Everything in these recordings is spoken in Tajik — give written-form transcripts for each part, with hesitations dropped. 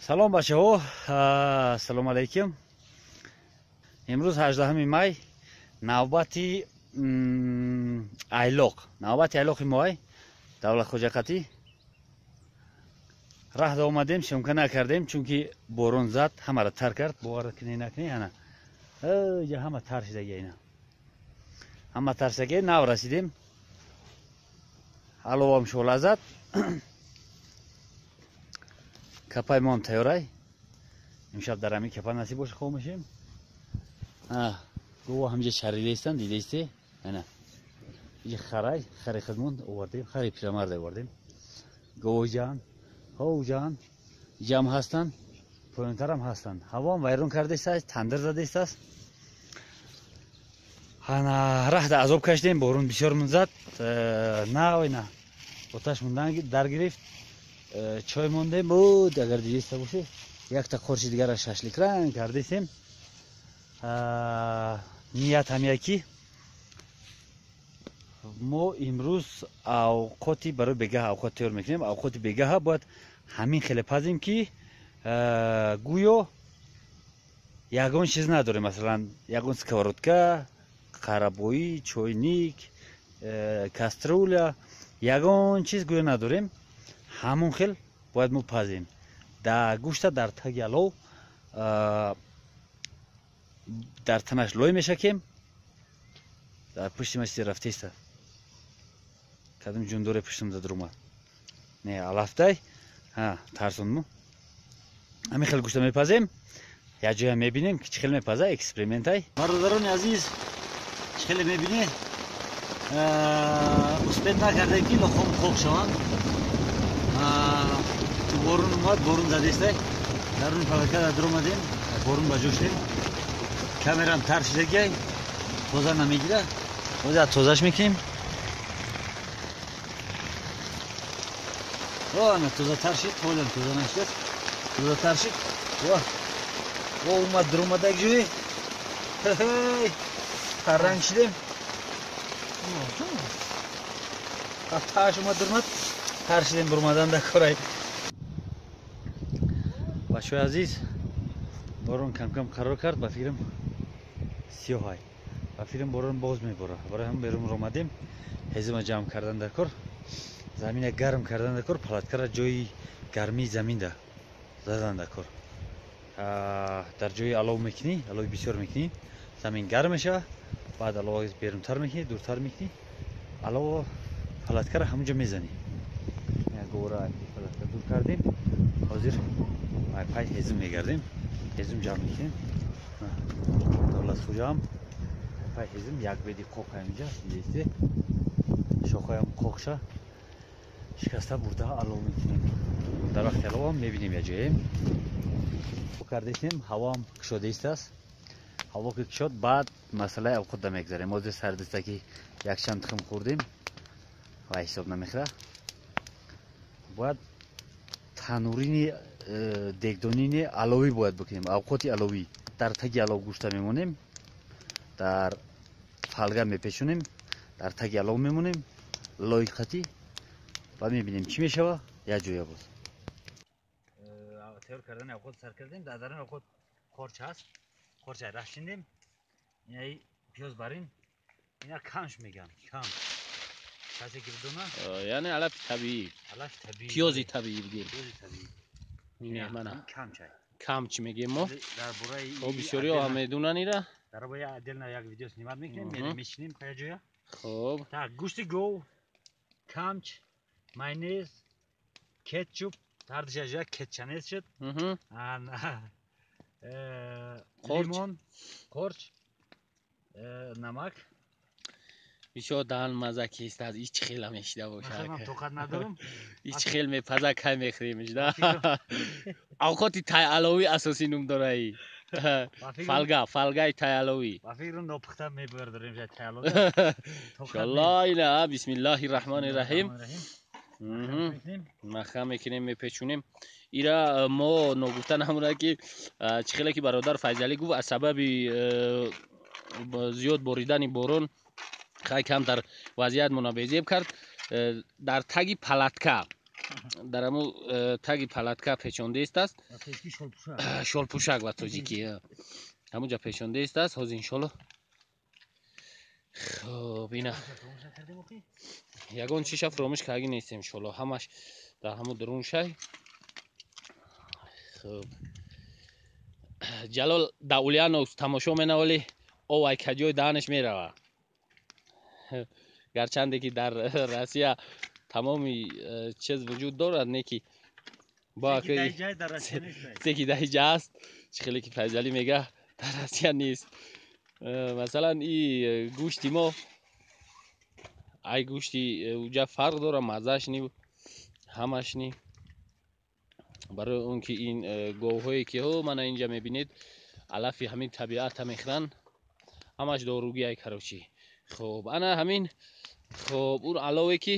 سلام بچه ها، سلام علیکم. امروز 18 می نوبتی ایلاق مای دولت خوجقتی راه دا اومدیم شمکه نکردیم چونکه بارون زد همه را تر کرد. باور کنی نکنی هنه همه تر شدگی اینا همه تر شدگی نو رسیدیم علاوه هم شعله زد کپای ما هم تیارای امشب در همی کپا نصیب باشه خواه میشیم. گوه همجا شریده ایستن دیده ایسته نه یه خری خدمون آوردیم، خری پیرمرد آوردیم. گوه جان هاو جان جام هستن پایینتر هم هستن. هوا هم ویرون کرده است، تندر زده است. راه دا عذاب کشیدیم، بارون بسیار من زد. نه آتش موندن در گرفت، چای مونده بود. اگر دیدیسته باشه یک تا خورشید دیگر را ششلیک رنگ کردیم. نیت هم یکی ما امروز اوقاتی برای بگاه اوقات تیار میکنیم. اوقات بگاه باید همین خیلی پزیم که گویا یگان چیز نداره، مثلا یگان سکوارتکا، قربایی، چوینیک، کاسترولا، یگان چیز گویا نداریم. همون خیل باید ما پزیم. در گوشت در تگیالو در تنش لای میشکیم. در پشت مستی رفته است کدوم جوندوره پشتم زد اومد نه علفتای ترسون مو همین خیلی گوشت میپزیم. یا جایی میبینیم که چه خیلی میپزه اکسپریمنت های برادران عزیز چه خیلی میبینی اسپید نکرده که لخوم خوک شوان. تو بارون اومد، بارون زده است درون پلکه در اومدیم، بارون بجوشتیم. کامرام تر شده توزه نمیگیره، باید توزش میکنیم. نه توزه تر شد، خودم توزه نشد، توزه تر شد. اومد در اومده یک جوی رنگ شدیم. تاش اومد در اومد تر شدیم بر اومدن در کارای بچه عزیز. بارون کم کم قرار کرد. با فکرم سیاه با فکرم بارون باز میباره. برای هم بیرون رو اومدیم هزم جمع کردن در کار، زمین گرم کردن در کار، پلاتکا را جای گرمی زمین ده زدن در کار. در جای علاو میکنی، علاوی بسیار میکنی، زمین گرم میشه. بعد علاوه بیرون تر میکنی، دورتر میکنی، علاوه پلاتکا را همونجا میزنی. گوره پلاتکا دور کردیم، حاضر پای هزم میگردیم، هزم جمع میکنیم. دولت خوجا هم پای هزم یک بیدی قوق همینجا دیدیسته شاخه هم قوقشه شکسته برده علاو میکنیم. در وقت علاو هم میبینیم یه جاییم کردیم. هوا هم کشاده است. هوا که کشاد بعد مسئله اوقات میگذاریم. ما در سردسته که یک چند تخم خوردیم و حساب نمیخوره. باید تنورین دیگدانین علاوی باید بکنیم. اوقات علاوی در تگ علاو گوشت میمونیم، در فلگه میپیچونیم، در تگ علاو میمونیم لایقتی و میبینیم چی میشه. یا جویا باز تیار کردن اوقات سر کردیم. در درون اوقات خورچه هست، خورچه رشیندیم. اینا پیاز برین، اینا کمش میگن کم کسی که بدونه یعنی علف طبیعی، پیازی طبیعی بگیم. نه من کم چای کم چی میگیم ما در برای خب بسیاری ها هم میدونن ایره. در برای عدل نه یک ویدیو سنیمت میکنیم میشینیم پای جویا. خب تا گوشت گو، کمچ، ماینز، کچوپ، هر چیز جا کچنیز شد. لیمون، قرچ، نمک. بسیار دهن مزه کیست از هیچ خیلی هم اشته باشه. من توقت ندارم. هیچ خیلی میپزه که میخریمش ده. اوقاتی تای علاوی اساسی نوم داره ای. فلگای تای علاوی. با فکرم ناپخته میبرداریم جای تای علاوی. انشالله اینا بسم الله الرحمن الرحیم. مخم میکنیم میپیچونیم. ایرا ما نگفتن همونه که چخیلی که برادر فیضلی گفت از سبب زیاد بریدن بارون خیلی کم در وضعیت منابعزیب کرد. در تگی پلاتکا дар аму таги палатка печонда истааст. Шолпушак ва тоҷикӣ. ҳамуҷа пешонда истааст. ҳозир иншолло. хоб ина ягон чиша фуромӯш кардаги нестем иншолло. ҳамаш дар ҳамун дурун шай. хоб ҷалол даулиянов тамошо менавали овай каҷои даҳанаш мерава. гарчанде ки дар Россия тамоми чиз вуҷуд дорад, не ки секи даҳиҷа аст. чихеле ки Файзалӣ мега дар Россия нест. масалан и гӯшти мо ай гӯшти уҷа фарқ дора, маззаш ни ҳамаш ни. барои он ки ин говҳое ки мана инҷа мебинед алафи ҳамин табиата мехӯранд, ҳамаш доругияй карочи. хоб ана ҳамин. хоб он алове ки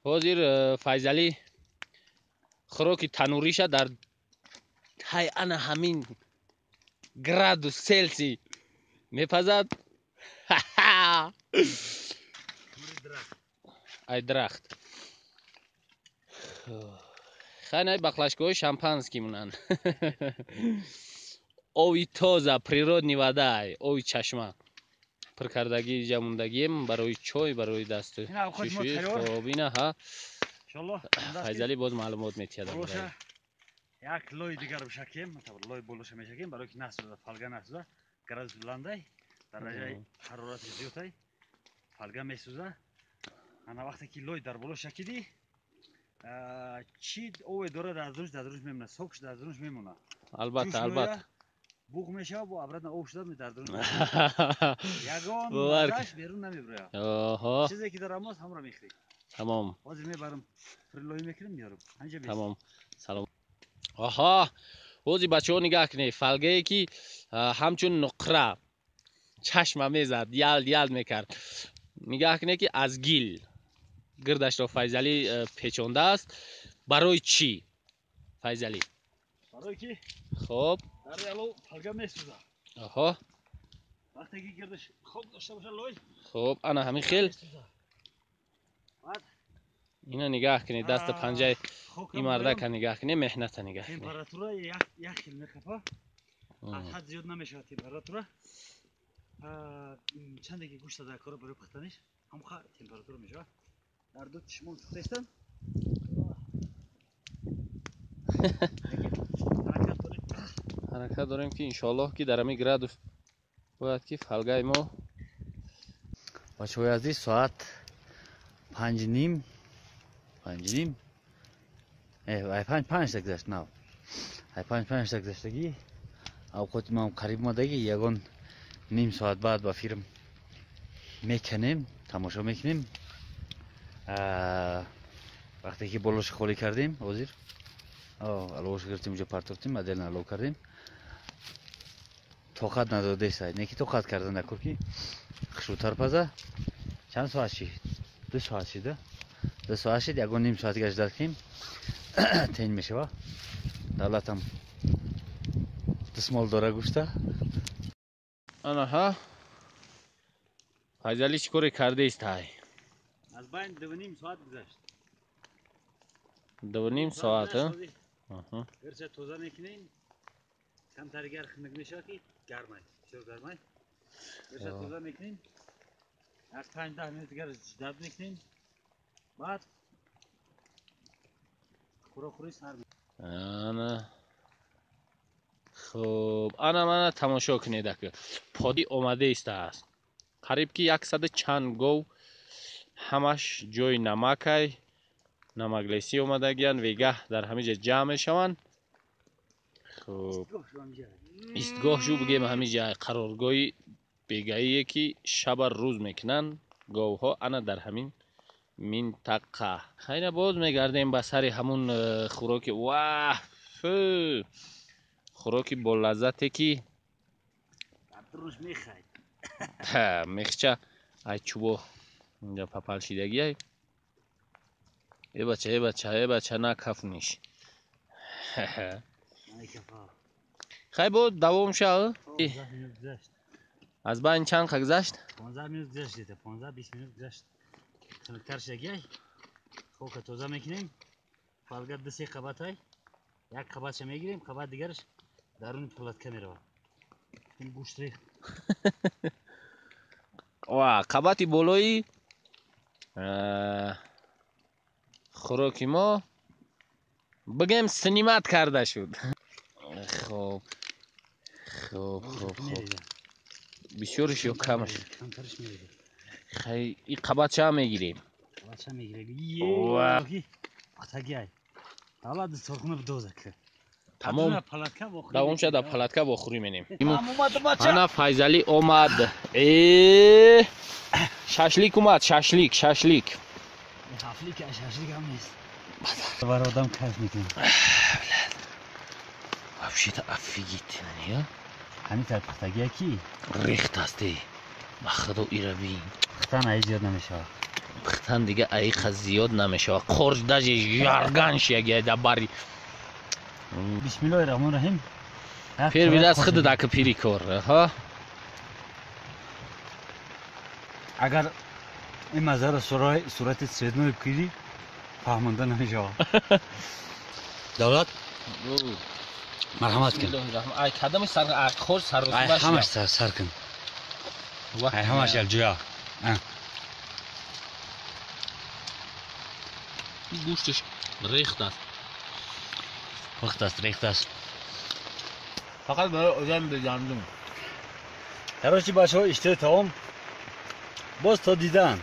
ҳозир Файзалӣ хӯроки танӯриша дар тай ана ҳамин градус селси мепазад. ай дарахт. хайнай баклашкаҳои шампанский мунанд. ови тоза, природни вода, ови чашма. пир кардаги ҷамондагием барои чой, барои дасту шӯшӯӣ. хоб ина ҳа. Файзалӣ боз маълумот метиҳад. як лой дигар бишакем, лой болоша мешакем, барои ки насӯзад, фалга насӯзад. Градус буландай, дараҷаи ҳарорати зиёдай, фалга месӯзад. ана вақте ки лой дар боло шакидӣ, чӣ ове дорад дар дурунш мемонад, сок шуда дар дурунш мемонад. албатта албатта буғ мешава, бо обратно об шуда дар дурунш мемонад. ягон маззаш берун намебирояд. чизе ки дар амост ҳамро мехӯрӣ. тамом. ҳозир мебарам фрилои мекунем миёрам. ҳанҷа бес. тамом. салом. оҳо, ҳозир бачаҳо нигаҳ кунед, фалгае ки ҳамчун нуқра чашма мезад, ялд мекард. нигаҳ кунед ки аз гил гирдашро Файзалӣ печондааст. барои чӣ Файзалӣ? барои ки хоб дар алов фалга месӯзад. оҳо, вақте ки гирдаш хоб дошта боша лой. хоб ана ҳамин хел. ина нигаҳ кунед, даста панҷаи ин мардака нигаҳ кунед, меҳната нигаҳ кунед. температура як хел мехапа. аз ҳад зиёд намешавад температура. чанде ки гӯшта дар кора барои пухтаниш ҳамха температура мешавад. дар ду чишмон сӯхтаистанд. ҳаракат дорем ки иншоаллоҳ ки дар ҳамин градус бояд ки фалгаи мо. бачаҳои азиз, соат 5:30 5 гузашт. нав 5 гузаштагӣ авқоти ман қариб омадаги ягон ним соат баъд ба филм меканем, тамошо мекунем. вақте ки болоша холӣ кардем, ҳозир аловоша гирифтем, уҷа партофтем, отдельно алов кардем. тоқат надодест, не ки тоқат карда накур ки хушрӯтар паза. чанд соат шид? 2 соат шида. 2 соат шид, ягон ним соатига ждат кунем. тень мешава. давлатам дисмол дора гӯшта. анаҳа Файзалӣ чӣ коре кардеист? ай аз байн 2.5 соат гузашт. 2.5 соат. гирча тоза мекунем. камтаригар хунук мешавад ки гармай, бисёр гармай. гирча тоза мекунем. як 5-10 минут дигар ждат мекунем. баъд хӯрохӯрӣ сар ана хуб, ана мана тамошо кунед ака. поди омада истааст. қариб ки 100 чанд гов, ҳамаш ҷои намакай, намаглесӣ омадагиянд, вегаҳ дар ҳамиҷа ҷамъ мешаванд. хуб, истгоҳ ҷӯ бигем ҳамиҷа қароргоҳи бегаие ки шаба рӯз мекунанд говҳо ана дар ҳамин минтақа. хайна боз мегардем ба сари ҳамун хӯроки хӯроки болаззате ки мехча ай чубо инҷа папалшидагиай. бача на кафниш. хай бо давом шав. аз байн чанд гузашт? 15 минут гузашт. 15-20 минут гузашт. хунуктар шагиай. خوک تازه میکنیم. فقط 2-3 قبات های. یک قباتش میگیریم، قبات دیگرش درون پلاتکه میره. این گوشت ریخت. و قباتی بالایی خوراکی ما بگم سنیمت کرده شد. خوب بسیارش یا کمش؟ کمترش میره. خیلی این قبات چه میگیریم؟ قبات چه میگیره؟ قطعی های. حالا دو سرخونه بدوزه که. تمام پلاتکه بخوریم. دوام شد در پلاتکه بخوریم اینیم. اومد بچه. انا فیضلی اومد. شاشلیک اومد. شاشلیک. حفلی که شاشلیک هم نیست. برای آدم کش میکنیم. افشیت افیگیت نیا. همین طرف پختگی کی؟ ریخت هستی. بخدا ایره بین. پختن ای زیاد نمیشه. پختن دیگه ایخ زیاد نمیشه. قرج دجی جارگانش یه دباری. بسم الله الرحمن الرحیم. پیر بیده از خود دک پیری کار ها. اگر این مزار صورت سویدنوی بکیری فهمانده نمیشه. دولت مرحمت کن. ای کدام سر خور سر ای همش سر کن. ای همش الجویا. گوشتش ریخت است. ریخت است. فقط برای آدم بجندم. هرچی بچه ها اشتری تمام باز تا دیدن